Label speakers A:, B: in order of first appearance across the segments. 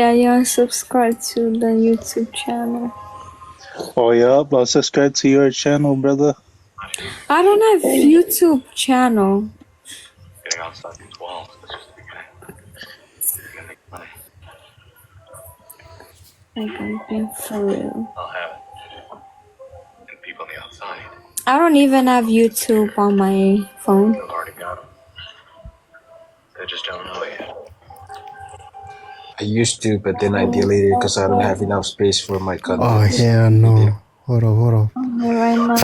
A: Yeah, you're subscribed to the YouTube channel.
B: Oh, yeah, I'll subscribe to your channel, brother.
A: I don't have YouTube channel.
C: Getting outside these walls is just the beginning. You're gonna make money.
A: Like, I'm being for real.
C: I'll have it. And people on the outside,
A: I don't even have YouTube on my phone.
C: they've already got them. They just don't know it yet.
D: I used to, but then I deleted it because I don't have enough space for my content.
E: Oh, hell no. Hold up.
A: Right now.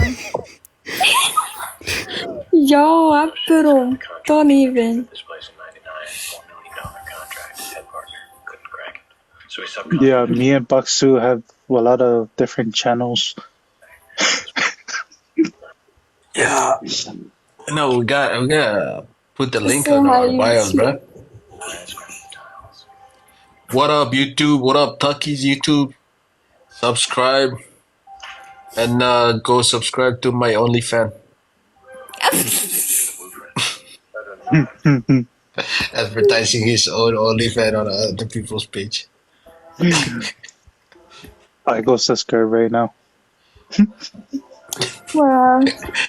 A: Yo, Apero, don't even.
C: This place in 99, $4 million contract. His head partner couldn't crack it. So he subcontracted.
B: Yeah, me and Baksu have a lot of different channels.
D: Yeah. No, we gotta put the link
A: So
D: on
A: how
D: our
A: you
D: bios,
A: see-
D: bro. What up, YouTube? What up, Tuckies YouTube? Subscribe and go subscribe to my OnlyFans. Advertising his own OnlyFans on other people's page.
B: I go subscribe right now.
A: Well,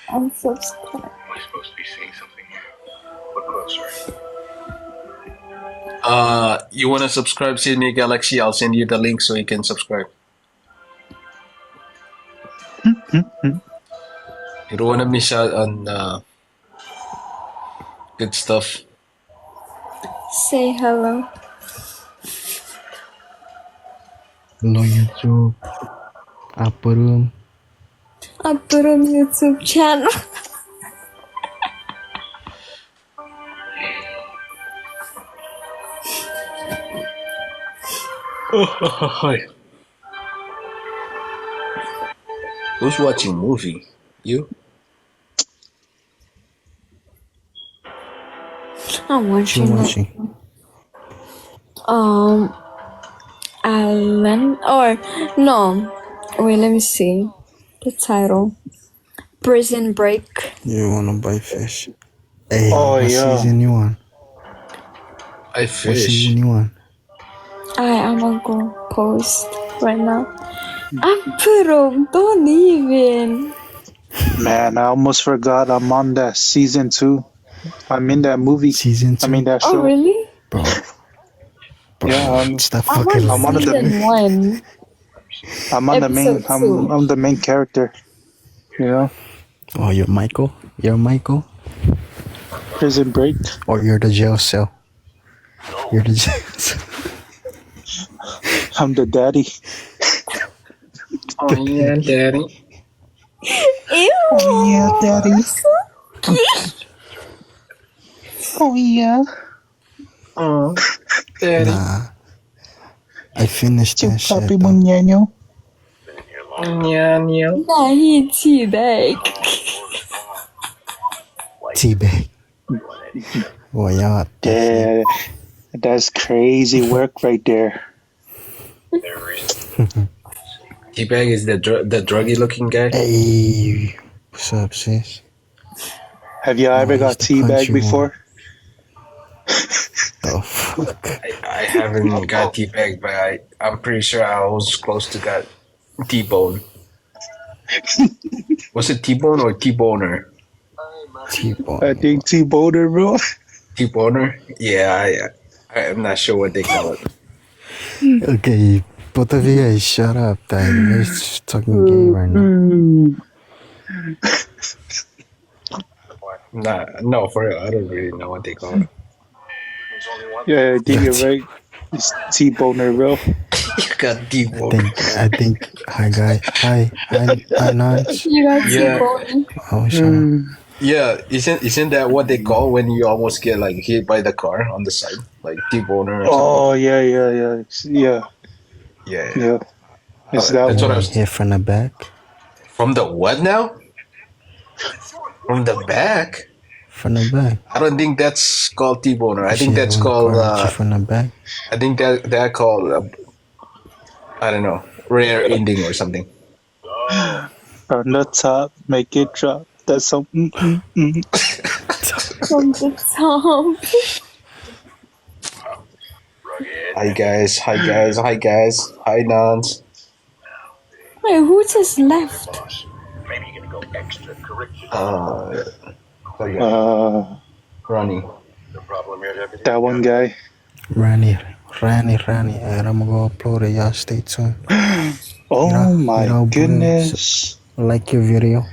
A: I'm subscribed.
C: Am I supposed to be seeing something here? Look closer.
D: You wanna subscribe, Sydney Galaxy? I'll send you the link so you can subscribe. You don't wanna miss out on good stuff.
A: Say hello.
E: Hello, YouTube. Apa room?
A: Apero YouTube channel.
D: Who's watching movie? You?
A: I'm
E: She
A: watching it.
E: watching.
A: Alan, or no, wait, let me see the title. Prison Break.
E: You wanna buy fish? Hey,
B: Oh,
E: what
B: yeah.
E: season you on?
D: I
E: What
D: fish.
E: season you on?
A: I'm gonna go post right now. Apero, don't even.
B: Man, I almost forgot I'm on that season 2. I'm in that movie.
E: Season 2?
B: I mean, that
A: Oh,
B: show.
A: really?
E: Bro,
B: Yeah,
E: it's that
A: I'm
E: fucking
B: I'm
A: on
B: one of the-
A: season 1.
B: I'm on the main.
A: Episode 2.
B: I'm the main character. You know,
E: Oh, you're Michael? You're Michael?
B: Prison Break.
E: Or you're the jail cell? You're the jail cell.
B: I'm the daddy.
D: Oh yeah, daddy.
A: Ew.
B: Yeah, daddy. Oh yeah.
D: Oh, daddy.
E: Nah. I finished that shit.
B: Papi
E: though.
B: Muñeño.
D: Yeah, yeah.
A: Nah, he teabag.
E: Teabag. Boy, y'all.
B: Yeah, that's crazy work right there.
D: Teabag is the druggy looking guy.
E: Hey. What's up, sis?
B: Have you ever
E: he's
B: got
E: the
B: teabag
E: country
B: before?
E: The fuck?
D: I haven't got Teabag, but I'm pretty sure I was close to got T-Bone. Was it T-Bone or T-Boner?
E: T-bone.
B: I think T-boner, bro.
D: T-Boner? Yeah, I'm not sure what they call it.
E: Okay, both of you guys shut up. We're just talking gay right now.
D: No, for real, I don't really know what they call it.
C: There's only one.
B: Yeah, I think you're right. It's T-boner, bro.
D: You got T-Bone.
E: I think, hi guys, hi, Nance.
A: You got
D: Yeah.
A: T-bone.
E: Oh, shut up.
D: Yeah, isn't that what they call when you almost get like hit by the car on the side, like T-Boner or something?
B: Oh, yeah. Yeah.
D: Yeah.
B: It's that
D: That's
B: one.
D: what I was.
E: Here from the back.
D: From the what now? From the back?
E: From the back.
D: I don't think that's called T-Boner. I think
E: Shit,
D: that's
E: one
D: called.
E: car, from the back.
D: I think that called. I don't know, rare ending or something.
B: From the top, make it drop. That's something.
A: From the top.
C: Rugged.
D: Hi guys, hi guys, hi guys, hi Nance.
A: Wait, who just left?
C: Boss, maybe you're gonna go extracurricular.
D: Ronnie.
C: The problem here is everything.
B: That one guy.
E: Rani. I'm gonna upload it. Y'all stay tuned.
B: Oh my
E: bro,
B: goodness.
E: like your video.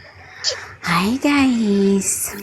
F: Hi guys.